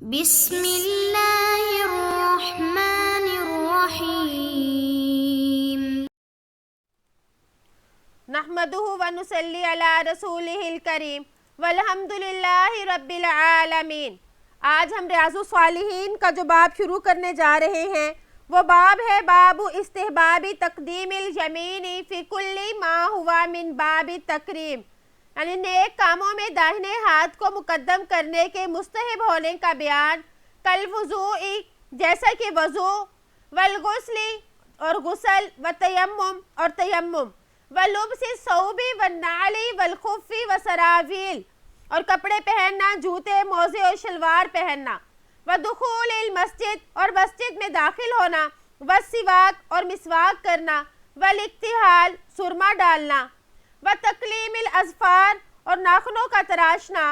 بسم اللہ الرحمن الرحیم نحمدہ ونصلی علی رسولہ الکریم والحمدللہ رب العالمین۔ آج ہم ریاض الصالحین کا جو باب شروع کرنے جا رہے ہیں وہ باب ہے باب استحباب تقدیم الیمین فی کل ما ہوا من باب تکریم، یعنی نیک کاموں میں داہنے ہاتھ کو مقدم کرنے کے مستحب ہونے کا بیان۔ کل وضوء، جیسا کہ وضو، والغسل اور غسل، وتیمم اور تیمم، ولبس الثوب والنعل والخف وسراویل اور کپڑے پہننا، جوتے، موزے اور شلوار پہننا، ودخول المسجد اور مسجد میں داخل ہونا، والسواک اور مسواک کرنا، والاکتحال سرما ڈالنا، وتقلیم الاظفار اور ناخنوں کا تراشنا،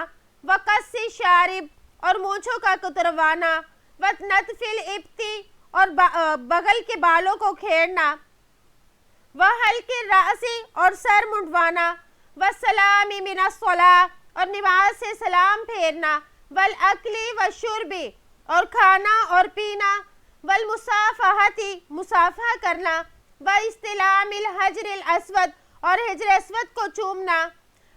وقص الشارب اور مونچھوں کا کتروانا، ونتف الابتی اور بغل کے بالوں کو کھیڑنا، وحلق الرأس اور سر منڈوانا، والسلام من الصلاۃ اور نماز سے سلام پھیرنا، والاکل والشرب اور کھانا اور پینا، والمصافحۃ مصافحہ کرنا، واستلام الحجر الاسود اور حجر اسود کو چومنا،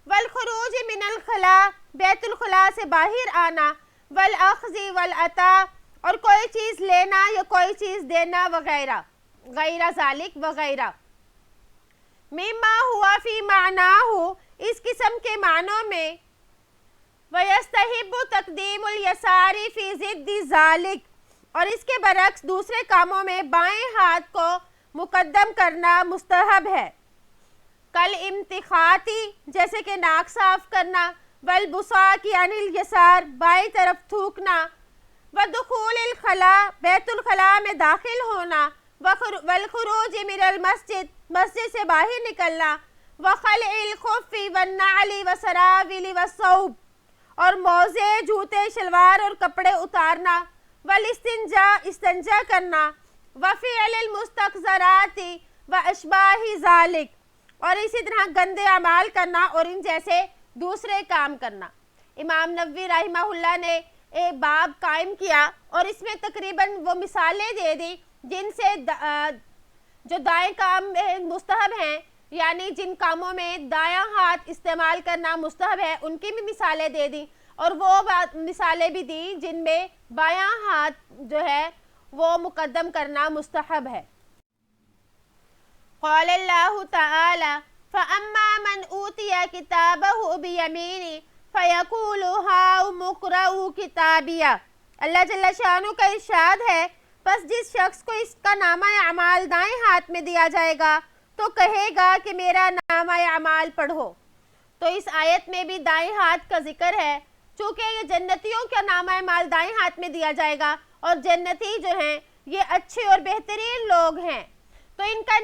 والخروج من الخلاء بیت الخلاء سے باہر آنا، والاخذ والعطاء اور کوئی چیز لینا یا کوئی چیز دینا وغیرہ، غیر ذالک وغیرہ، مما ہوا فی معناہ اس قسم کے معنوں میں، ویستحب تقدیم الیسار فی ضد ذالک اور اس کے برعکس دوسرے کاموں میں بائیں ہاتھ کو مقدم کرنا مستحب ہے۔ کل امتخاطی، جیسے کہ ناک صاف کرنا، والبصاق عن الیسار بائیں طرف تھوکنا، ودخول الخلاء بیت الخلاء میں داخل ہونا، والخروج من المسجد مسجد سے باہر نکلنا، وخلع الخف والنعل وسراویل والثوب اور موزے، جوتے، شلوار اور کپڑے اتارنا، والاستنجاء استنجا کرنا، وفعل المستقذرات واشباہ ذالک اور اسی طرح گندے اعمال کرنا اور ان جیسے دوسرے کام کرنا۔ امام نووی رحمہ اللہ نے ایک باب قائم کیا اور اس میں تقریباً وہ مثالیں دے دی جن سے جو دائیں کام مستحب ہیں، یعنی جن کاموں میں دایاں ہاتھ استعمال کرنا مستحب ہے ان کی بھی مثالیں دے دی، اور وہ مثالیں بھی دی جن میں بایاں ہاتھ جو ہے وہ مقدم کرنا مستحب ہے۔ قال اللہ تعالی فَأَمَّا مَنْ أُوتِيَ كِتَابَهُ بِيَمِينِهِ فَيَقُولُ هَاؤُمُ اقْرَءُوا کتابیہ۔ اللہ جل شانہ کا ارشاد ہے، پس جس شخص کو اس کا نامہ اعمال دائیں ہاتھ میں دیا جائے گا تو کہے گا کہ میرا نامہ اعمال پڑھو۔ تو اس آیت میں بھی دائیں ہاتھ کا ذکر ہے، چونکہ یہ جنتیوں کا نامہ اعمال دائیں ہاتھ میں دیا جائے گا اور جنتی جو ہیں یہ اچھے اور بہترین لوگ ہیں، تو ان کا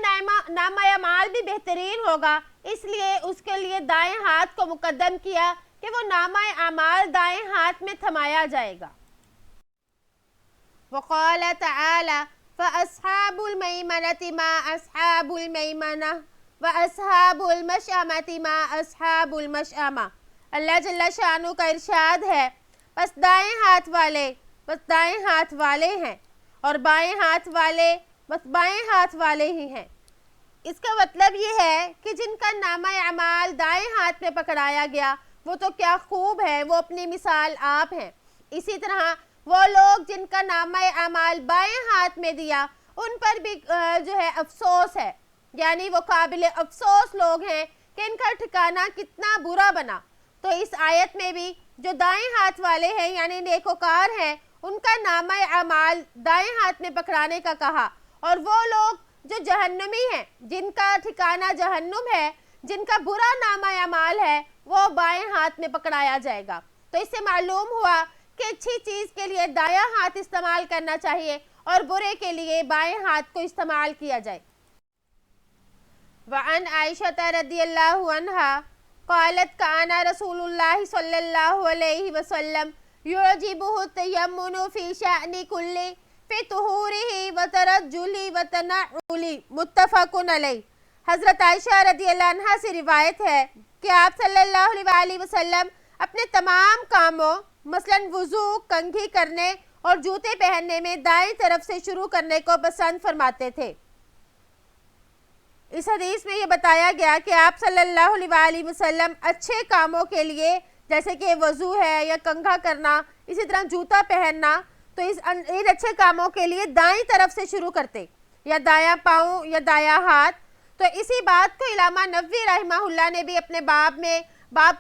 نامہ اعمال بھی بہترین ہوگا، اس لیے اس کے لیے دائیں ہاتھ کو مقدم کیا کہ وہ نامہ اعمال دائیں ہاتھ میں تھمایا جائے گا۔ وقال تعالی فَأَصْحَابُ الْمَيْمَنَةِ مَا أَصْحَابُ الْمَيْمَنَةِ وَأَصْحَابُ الْمَشْأَمَةِ مَا أَصْحَابُ الْمَشْأَمَةِ۔ اللہ جل شانہ کا ارشاد ہے، بس دائیں ہاتھ والے ہیں اور بائیں ہاتھ والے بس بائیں ہاتھ والے ہی ہیں۔ اس کا مطلب یہ ہے کہ جن کا نامہ اعمال دائیں ہاتھ میں پکڑایا گیا وہ تو کیا خوب ہے، وہ اپنی مثال آپ ہیں۔ اسی طرح وہ لوگ جن کا نامہ اعمال بائیں ہاتھ میں دیا ان پر بھی جو ہے افسوس ہے، یعنی وہ قابل افسوس لوگ ہیں کہ ان کا ٹھکانہ کتنا برا بنا۔ تو اس آیت میں بھی جو دائیں ہاتھ والے ہیں یعنی نیکوکار ہیں ان کا نامہ اعمال دائیں ہاتھ میں پکڑانے کا کہا، اور وہ لوگ جو جہنمی ہیں جن کا ٹھکانہ جہنم ہے، جن کا برا نامہ اعمال ہے، وہ بائیں ہاتھ میں پکڑایا جائے گا۔ تو اس سے معلوم ہوا کہ اچھی چیز کے لیے دایاں ہاتھ استعمال کرنا چاہیے اور برے کے لیے بائیں ہاتھ کو استعمال کیا جائے۔ وعن عائشہ رضی اللہ عنہا قالت کان رسول اللہ صلی اللہ علیہ وسلم یعجبہ التیمن فی شأن کل فی طہورہ وترجلہ وتنعلہ، متفق علیہ۔ حضرت عائشہ رضی اللہ عنہ سے روایت ہے کہ آپ صلی اللہ علیہ وسلم اپنے تمام کاموں مثلاً وضو، کنگھی کرنے اور جوتے پہننے میں دائیں طرف سے شروع کرنے کو پسند فرماتے تھے۔ اس حدیث میں یہ بتایا گیا کہ آپ صلی اللہ علیہ وآلہ وسلم اچھے کاموں کے لیے، جیسے کہ وضو ہے یا کنگھا کرنا، اسی طرح جوتا پہننا، تو ان اچھے کاموں کے لیے دائیں طرف سے شروع کرتے، یا دایاں پاؤں یا دایاں ہاتھ۔ تو اسی بات کو علامہ نووی رحمہ اللہ نے بھی اپنے باب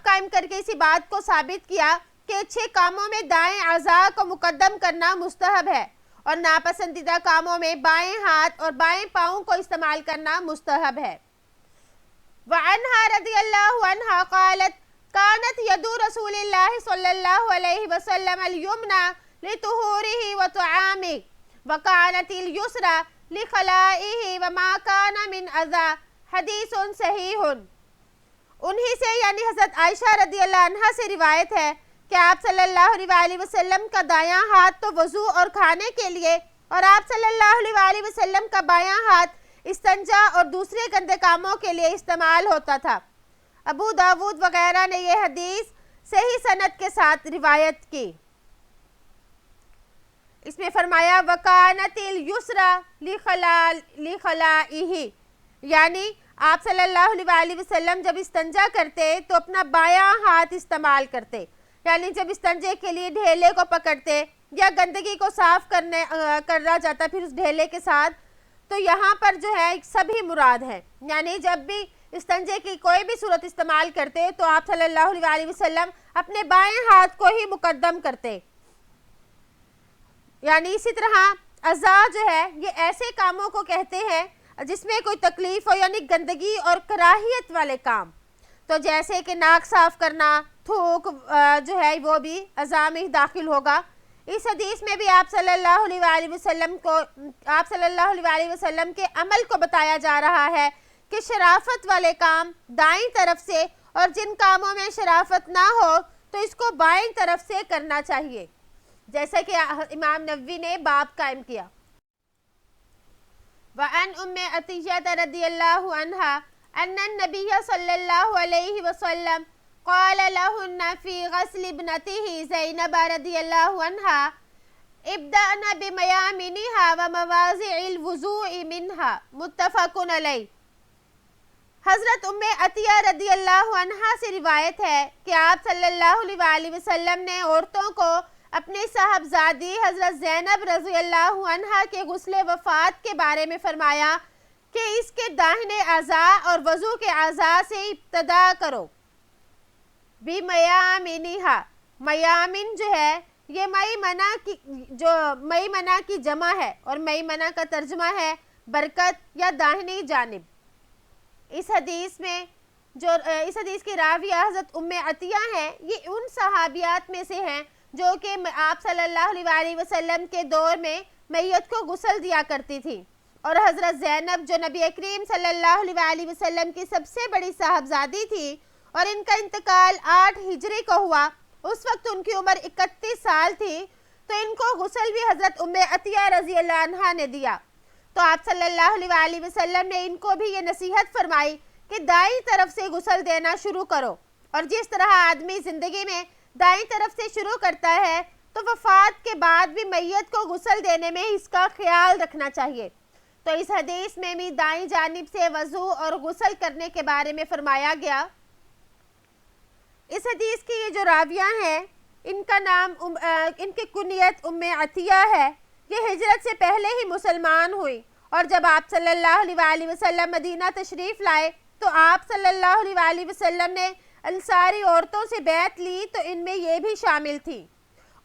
قائم کر کے اسی بات کو ثابت کیا کہ اچھے کاموں میں دائیں اعضاء کو مقدم کرنا مستحب ہے، اور ناپسندیدہ کاموں میں بائیں ہاتھ اور بائیں پاؤں کو استعمال کرنا مستحب ہے۔ وعنہا رضی اللہ عنہا قالت كانت يد رسول الله صلى الله عليه وسلم اليمنى لطهوره وطعامه وكانت اليسرى لخلائه وما كان من اذى، حدیث صحیح۔ انہی سے یعنی حضرت عائشہ رضی اللہ عنہا سے روایت ہے کہ آپ صلی اللہ علیہ وآلہ وسلم کا دایاں ہاتھ تو وضو اور کھانے کے لیے، اور آپ صلی اللہ علیہ وآلہ وسلم کا بایاں ہاتھ استنجا اور دوسرے گندے کاموں کے لیے استعمال ہوتا تھا۔ ابو داود وغیرہ نے یہ حدیث صحیح سند کے ساتھ روایت کی۔ اس میں فرمایا وَكَانَتِ الْيُسْرَى لِخَلَائِهِ، یعنی آپ صلی اللہ علیہ وآلہ وسلم جب استنجا کرتے تو اپنا بایاں ہاتھ استعمال کرتے، یعنی جب استنجے کے لیے ڈھیلے کو پکڑتے یا گندگی کو صاف کرنا جاتا پھر اس ڈھیلے کے ساتھ، تو یہاں پر جو ہے سبھی مراد ہیں، یعنی جب بھی استنجے کی کوئی بھی صورت استعمال کرتے تو آپ صلی اللہ علیہ وآلہ وسلم اپنے بائیں ہاتھ کو ہی مقدم کرتے۔ یعنی اسی طرح اعضاء جو ہے یہ ایسے کاموں کو کہتے ہیں جس میں کوئی تکلیف ہو، یعنی گندگی اور کراہیت والے کام، تو جیسے کہ ناک صاف کرنا، تھوک جو ہے وہ بھی اعضاء میں داخل ہوگا۔ اس حدیث میں بھی آپ صلی اللہ علیہ وآلہ وسلم کے عمل کو بتایا جا رہا ہے کہ شرافت والے کام دائیں طرف سے، اور جن کاموں میں شرافت نہ ہو تو اس کو بائیں طرف سے کرنا چاہیے، جیسا کہ امام نووی نے باب قائم کیا۔ وعن ام عطیہ رضی اللہ عنہا ان النبی صلی اللہ علیہ وسلم قال لہن فی غسل ابنته زینب رضی اللہ عنہا ابدأن بمیامنها ومواضع الوضوء منها، متفق علیہ۔ حضرت ام عطیہ رضی اللہ عنہا سے روایت ہے کہ آپ صلی اللہ علیہ وآلہ وسلم نے عورتوں کو اپنے صاحبزادی حضرت زینب رضی اللہ عنہا کے غسل وفات کے بارے میں فرمایا کہ اس کے داہنے اعضاء اور وضو کے اعضاء سے ابتدا کرو۔ بمیامنہا، میامن جو ہے یہ میمنہ کی جمع ہے، اور میمنہ کا ترجمہ ہے برکت یا داہنی جانب۔ اس حدیث کی راویہ حضرت ام عطیہ ہیں، یہ ان صحابیات میں سے ہیں جو کہ آپ صلی اللہ علیہ وآلہ وسلم کے دور میں میت کو غسل دیا کرتی تھی، اور حضرت زینب جو نبی کریم صلی اللہ علیہ وآلہ وسلم کی سب سے بڑی صاحبزادی تھی، اور ان کا انتقال 8 ہجری کو ہوا، اس وقت ان کی عمر 31 سال تھی، تو ان کو غسل بھی حضرت ام عطیہ رضی اللہ عنہا نے دیا۔ تو آپ صلی اللہ علیہ وآلہ وسلم نے ان کو بھی یہ نصیحت فرمائی کہ دائیں طرف سے غسل دینا شروع کرو، اور جس طرح آدمی زندگی میں دائیں طرف سے شروع کرتا ہے تو وفات کے بعد بھی میت کو غسل دینے میں اس کا خیال رکھنا چاہیے۔ تو اس حدیث میں بھی دائیں جانب سے وضو اور غسل کرنے کے بارے میں فرمایا گیا۔ اس حدیث کی یہ جو راویہ ہیں ان کا نام ان کی کنیت ام عطیہ ہے، یہ ہجرت سے پہلے ہی مسلمان ہوئی، اور جب آپ صلی اللہ علیہ وآلہ وسلم مدینہ تشریف لائے تو آپ صلی اللہ علیہ وآلہ وسلم نے انصاری عورتوں سے بیعت لی، تو ان میں یہ بھی شامل تھی۔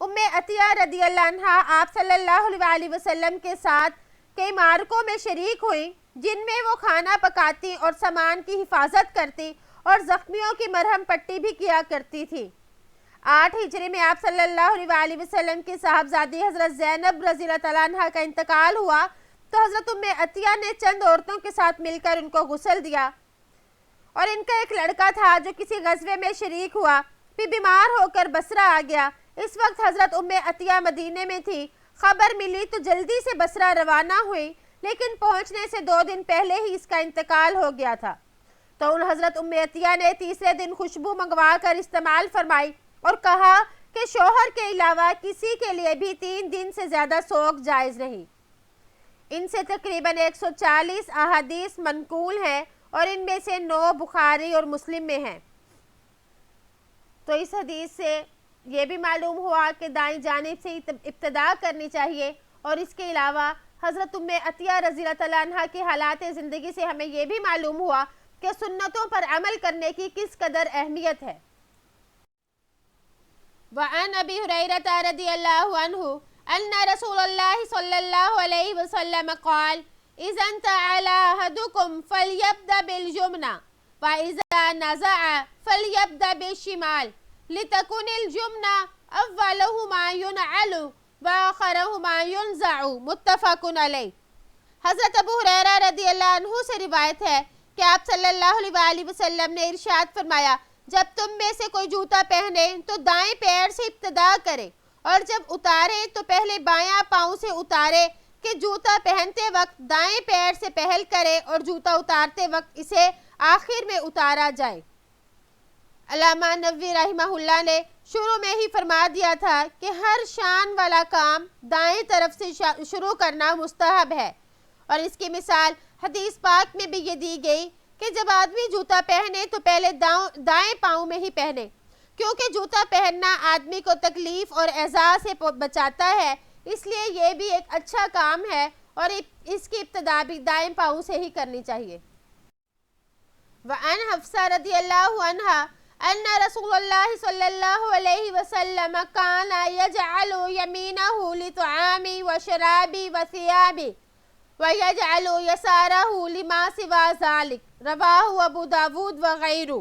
ام عطیہ رضی اللہ عنہا آپ صلی اللہ علیہ وآلہ وسلم کے ساتھ کئی معرکوں میں شریک ہوئی، جن میں وہ کھانا پکاتی اور سامان کی حفاظت کرتی اور زخمیوں کی مرہم پٹی بھی کیا کرتی تھی۔ 8 ہجری میں آپ صلی اللہ علیہ وآلہ وسلم کی صاحبزادی حضرت زینب رضی اللہ تعالیٰ عنہ کا انتقال ہوا، تو حضرت ام عطیہ نے چند عورتوں کے ساتھ مل کر ان کو غسل دیا، اور ان کا ایک لڑکا تھا جو کسی غزوے میں شریک ہوا، پھر بیمار ہو کر بصرہ آ گیا۔ اس وقت حضرت ام عطیہ مدینے میں تھی، خبر ملی تو جلدی سے بصرہ روانہ ہوئی، لیکن پہنچنے سے 2 دن پہلے ہی اس کا انتقال ہو گیا تھا۔ تو ان حضرت ام عطیہ نے تیسرے دن خوشبو منگوا کر استعمال فرمائی اور کہا کہ شوہر کے علاوہ کسی کے لیے بھی 3 دن سے زیادہ سوگ جائز نہیں۔ ان سے تقریباً 140 احادیث منقول ہیں اور ان میں سے 9 بخاری اور مسلم میں ہیں۔ تو اس حدیث سے یہ بھی معلوم ہوا کہ دائیں جانب سے ابتدا کرنی چاہیے، اور اس کے علاوہ حضرت ام عطیہ رضی اللہ تعالیٰ عنہ کی حالات زندگی سے ہمیں یہ بھی معلوم ہوا کہ سنتوں پر عمل کرنے کی کس قدر اہمیت ہے۔ وعن ابی ہریرہ رضی اللہ عنہ ان رسول اللہ صلی اللہ علیہ وسلم قال اذا انتعل احدکم فلیبدأ بالجمنہ واذا نزع فلیبدأ بالشمال لتکن الجمنہ اولہما ينعل وآخرہما ينزع متفق علیہ۔ حضرت ابو ہریرہ رضی اللہ عنہ سے روایت ہے کہ آپ صلی اللہ علیہ وسلم نے ارشاد فرمایا، جب تم میں سے کوئی جوتا پہنے تو دائیں پیر سے ابتدا کرے، اور جب اتارے تو پہلے بایاں پاؤں سے اتارے، کہ جوتا پہنتے وقت دائیں پیر سے پہل کرے اور جوتا اتارتے وقت اسے آخر میں اتارا جائے۔ علامہ نووی رحمہ اللہ نے شروع میں ہی فرما دیا تھا کہ ہر شان والا کام دائیں طرف سے شروع کرنا مستحب ہے، اور اس کی مثال حدیث پاک میں بھی یہ دی گئی کہ جب آدمی جوتا پہنے تو پہلے دائیں پاؤں میں ہی پہنے، کیونکہ جوتا پہننا آدمی کو تکلیف اور ایذا سے بچاتا ہے، اس لیے یہ بھی ایک اچھا کام ہے اور اس کی ابتدا بھی دائیں پاؤں سے ہی کرنی چاہیے۔ وعن حفصہ رضی اللہ عنہا ان رسول اللہ صلی اللہ علیہ وسلم کان یجعل یمینہ لطعام وشراب وثیاب وَيَجْعَلُ يَسَارَهُ لِمَا سِوَى ذَلِكَ رواہ ابو داود وغیرہ۔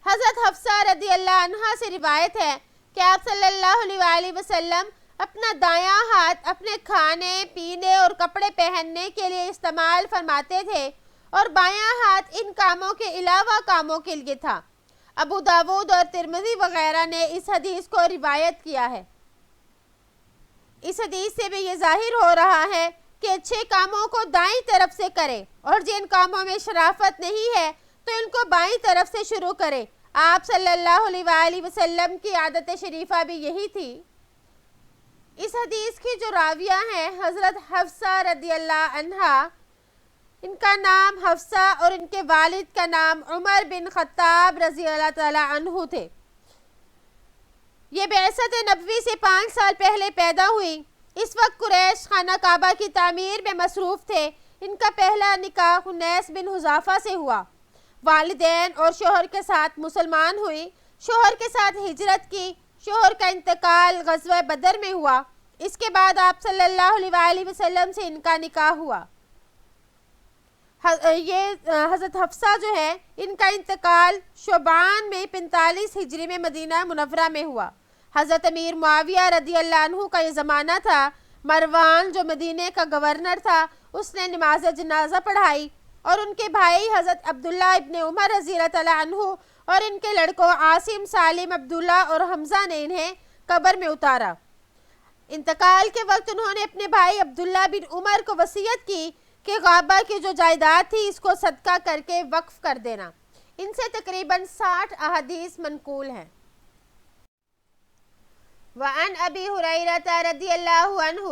حضرت حفصہ رضی اللہ عنہ سے روایت ہے کہ آپ صلی اللہ علیہ وسلم اپنا دایاں ہاتھ اپنے کھانے پینے اور کپڑے پہننے کے لیے استعمال فرماتے تھے، اور بایاں ہاتھ ان کاموں کے علاوہ کاموں کے لیے تھا۔ ابو داود اور ترمذی وغیرہ نے اس حدیث کو روایت کیا ہے۔ اس حدیث سے بھی یہ ظاہر ہو رہا ہے کہ اچھے کاموں کو دائیں طرف سے کرے، اور جن کاموں میں شرافت نہیں ہے تو ان کو بائیں طرف سے شروع کرے۔ آپ صلی اللہ علیہ وسلم کی عادت شریفہ بھی یہی تھی۔ اس حدیث کی جو راویہ ہیں حضرت حفصہ رضی اللہ عنہا، ان کا نام حفصہ اور ان کے والد کا نام عمر بن خطاب رضی اللہ تعالی عنہ تھے۔ یہ بعثت نبوی سے 5 سال پہلے پیدا ہوئی۔ اس وقت قریش خانہ کعبہ کی تعمیر میں مصروف تھے۔ ان کا پہلا نکاح خنیس بن حذافہ سے ہوا۔ والدین اور شوہر کے ساتھ مسلمان ہوئی، شوہر کے ساتھ ہجرت کی۔ شوہر کا انتقال غزوہ بدر میں ہوا۔ اس کے بعد آپ صلی اللہ علیہ وسلم سے ان کا نکاح ہوا۔ یہ حضرت حفصہ جو ہے، ان کا انتقال شعبان میں 45 ہجری میں مدینہ منورہ میں ہوا۔ حضرت امیر معاویہ رضی اللہ عنہ کا یہ زمانہ تھا۔ مروان جو مدینہ کا گورنر تھا، اس نے نماز جنازہ پڑھائی، اور ان کے بھائی حضرت عبداللہ ابن عمر رضی اللہ تعالیٰ عنہ اور ان کے لڑکوں عاصم، سالم، عبداللہ اور حمزہ نے انہیں قبر میں اتارا۔ انتقال کے وقت انہوں نے اپنے بھائی عبداللہ بن عمر کو وصیت کی کہ غابہ کی جو جائیداد تھی اس کو صدقہ کر کے وقف کر دینا۔ ان سے تقریباً 60 احادیث منقول ہیں۔ وعن ابی ہریرہ رضی اللہ عنہ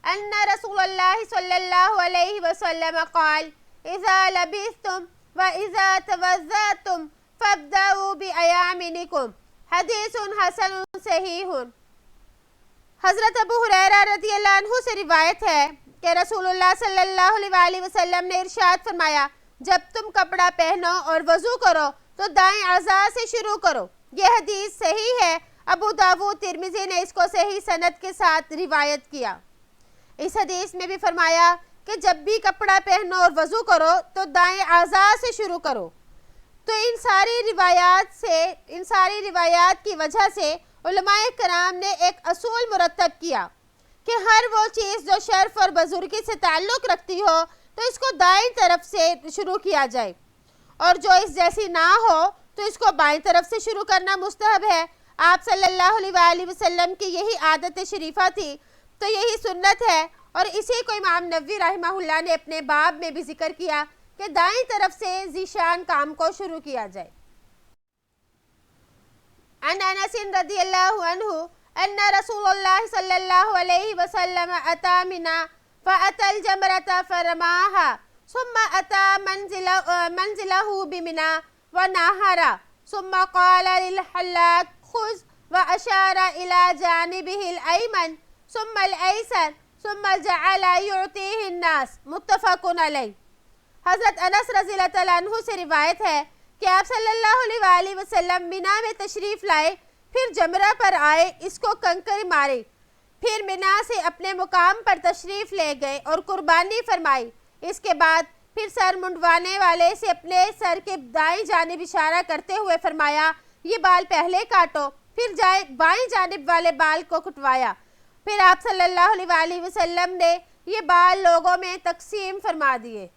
ان رسول اللہ صلی اللہ علیہ وسلم قال اذا لبثتم واذا توضأتم فابدؤوا بأیامنکم، حدیث حسن صحیح۔ حضرت ابو ہریرہ رضی اللہ عنہ سے روایت ہے کہ رسول اللہ صلی اللہ علیہ وسلم نے ارشاد فرمایا، جب تم کپڑا پہنو اور وضو کرو تو دائیں اعضاء سے شروع کرو۔ یہ حدیث صحیح ہے۔ ابو داود ترمذی نے اس کو صحیح سند کے ساتھ روایت کیا۔ اس حدیث میں بھی فرمایا کہ جب بھی کپڑا پہنو اور وضو کرو تو دائیں اعضاء سے شروع کرو۔ تو ان ساری روایات کی وجہ سے علماء کرام نے ایک اصول مرتب کیا کہ ہر وہ چیز جو شرف اور بزرگی سے تعلق رکھتی ہو تو اس کو دائیں طرف سے شروع کیا جائے، اور جو اس جیسی نہ ہو تو اس کو بائیں طرف سے شروع کرنا مستحب ہے۔ آپ صلی اللہ علیہ وسلم کی یہی عادت شریفہ تھی، تو یہی سنت ہے، اور اسی کو امام نووی رحمہ اللہ نے اپنے باب میں بھی ذکر کیا کہ دائیں طرف سے ذیشان کام کو شروع کیا جائے۔ عن انس رضی اللہ عنہ ان رسول اللہ صلی اللہ علیہ وسلم اتى منى فاتى الجمرة فرماها ثم اتى منزله بمنى ونهر ثم قال للحلاق خذ واشار الى جانبه الايمن ثم الايسر ثم جعل يعطيه الناس متفق علیہ۔ حضرت انس رضی اللہ تعالیٰ عنہ سے روایت ہے کہ آپ صلی اللہ علیہ وآلہ وسلم منا میں تشریف لائے، پھر جمرہ پر آئے، اس کو کنکر مارے، پھر منا سے اپنے مقام پر تشریف لے گئے اور قربانی فرمائی۔ اس کے بعد پھر سر منڈوانے والے سے اپنے سر کے دائیں جانب اشارہ کرتے ہوئے فرمایا یہ بال پہلے کاٹو، پھر بائیں جانب والے بال کو کٹوایا، پھر آپ صلی اللہ علیہ وآلہ وسلم نے یہ بال لوگوں میں تقسیم فرما دیے۔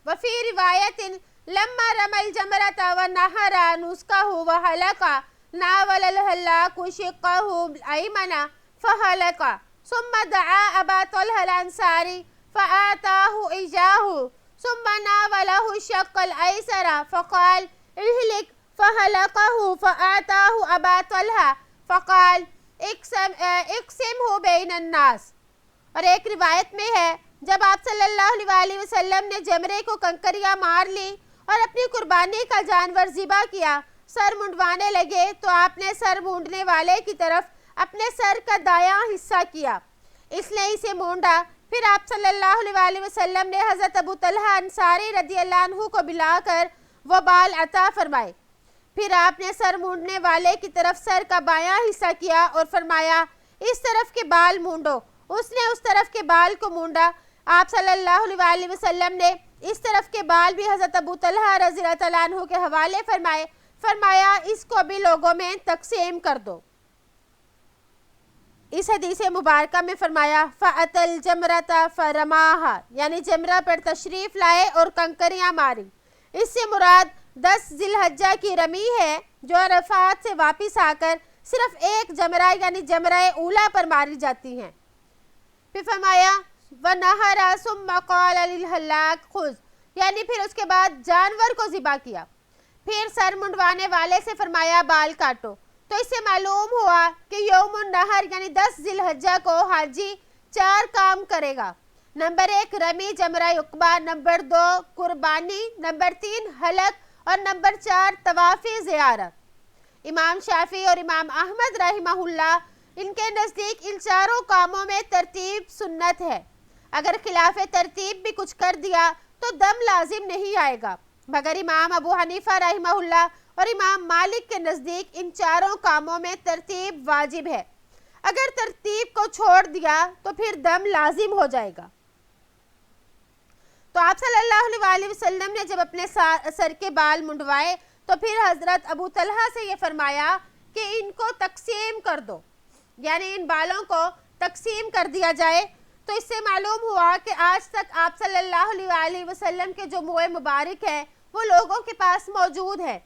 وفی روایت لما رمى الجمرة ونحر نسكه وحلق ناول الحلاق شقه الأيمن فحلق ثم دعا أبا طلحة الأنصاري فآتاه إياه ثم ناوله الشق الأيسر فقال احلق فحلقه فآتاه أبا طلحة فقال اقسمه بين الناس۔ اور ایک روایت میں ہے جب آپ صلی اللہ علیہ وآلہ وسلم نے جمرے کو کنکریاں مار لی اور اپنی قربانی کا جانور ذبح کیا، سر منڈوانے لگے تو آپ نے سر مونڈنے والے کی طرف اپنے سر کا دایاں حصہ کیا، اس نے اسے مونڈا۔ پھر آپ صلی اللہ علیہ وآلہ وسلم نے حضرت ابو طلحہ انصاری رضی اللہ عنہ کو بلا کر وہ بال عطا فرمائے، پھر آپ نے سر مونڈنے والے کی طرف سر کا بایاں حصہ کیا اور فرمایا اس طرف کے بال مونڈو، اس نے اس طرف کے بال کو مونڈا۔ آپ صلی اللہ علیہ وآلہ وسلم نے اس طرف کے بال بھی حضرت ابو طلحہ رضی اللہ تعالیٰ عنہ کے حوالے فرمایا اس کو بھی لوگوں میں تقسیم کر دو۔ اس حدیث مبارکہ میں فرمایا فَأَتَى الْجَمْرَةَ فَرَمَاهَا، یعنی جمرہ پر تشریف لائے اور کنکریاں ماری۔ اس سے مراد 10 ذی الحجہ کی رمی ہے جو عرفات سے واپس آ کر صرف ایک جمرہ یعنی جمرہ اولا پر ماری جاتی ہیں۔ پھر فرمایا وَنَحَرَ ثُمَّ قَالَ لِلْحَلَّاقِ خُذْ، یعنی پھر اس کے بعد جانور کو ذبح کیا، پھر سر منڈوانے والے سے فرمایا بال کاٹو۔ تو اس سے معلوم ہوا کہ یوم النحر یعنی 10 ذی الحجہ کو حاجی 4 کام کرے گا۔ نمبر 1 رمی جمرہ عقبہ، نمبر 2 قربانی، نمبر 3 حلق اور نمبر 4 طواف زیارت۔ امام شافعی اور امام احمد رحمہ اللہ ان کے نزدیک ان چاروں کاموں میں ترتیب سنت ہے، اگر خلاف ترتیب بھی کچھ کر دیا تو دم لازم نہیں آئے گا، مگر امام ابو حنیفہ رحمہ اللہ اور امام مالک کے نزدیک ان چاروں کاموں میں ترتیب واجب ہے، اگر ترتیب کو چھوڑ دیا تو پھر دم لازم ہو جائے گا۔ تو آپ صلی اللہ علیہ وآلہ وسلم نے جب اپنے سر کے بال منڈوائے تو پھر حضرت ابو طلحہ سے یہ فرمایا کہ ان کو تقسیم کر دو، یعنی ان بالوں کو تقسیم کر دیا جائے۔ تو اس سے معلوم ہوا کہ آج تک آپ صلی اللہ علیہ وآلہ وسلم کے جو منہ مبارک ہے وہ لوگوں کے پاس موجود ہے،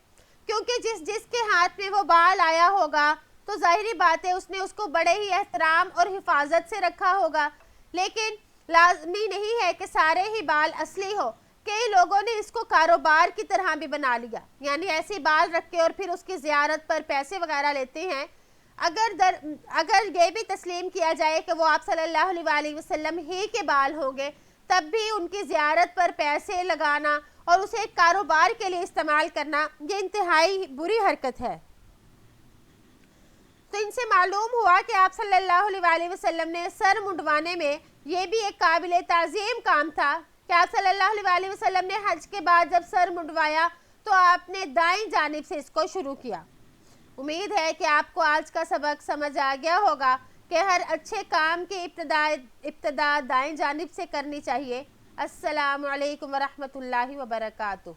کیونکہ جس کے ہاتھ میں وہ بال آیا ہوگا تو ظاہری بات ہے اس نے اس کو بڑے ہی احترام اور حفاظت سے رکھا ہوگا، لیکن لازمی نہیں ہے کہ سارے ہی بال اصلی ہو۔ کئی لوگوں نے اس کو کاروبار کی طرح بھی بنا لیا، یعنی ایسے بال رکھ کے اور پھر اس کی زیارت پر پیسے وغیرہ لیتے ہیں۔ اگر یہ بھی تسلیم کیا جائے کہ وہ آپ صلی اللہ علیہ وآلہ وسلم ہی کے بال ہوں گے، تب بھی ان کی زیارت پر پیسے لگانا اور اسے کاروبار کے لیے استعمال کرنا یہ انتہائی بری حرکت ہے۔ تو ان سے معلوم ہوا کہ آپ صلی اللہ علیہ وآلہ وسلم نے سر منڈوانے میں یہ بھی ایک قابل تعظیم کام تھا کہ آپ صلی اللہ علیہ وآلہ وسلم نے حج کے بعد جب سر منڈوایا تو آپ نے دائیں جانب سے اس کو شروع کیا۔ امید ہے کہ آپ کو آج کا سبق سمجھ آ گیا ہوگا کہ ہر اچھے کام کی ابتدا دائیں جانب سے کرنی چاہیے۔ السلام علیکم ورحمۃ اللہ وبرکاتہ۔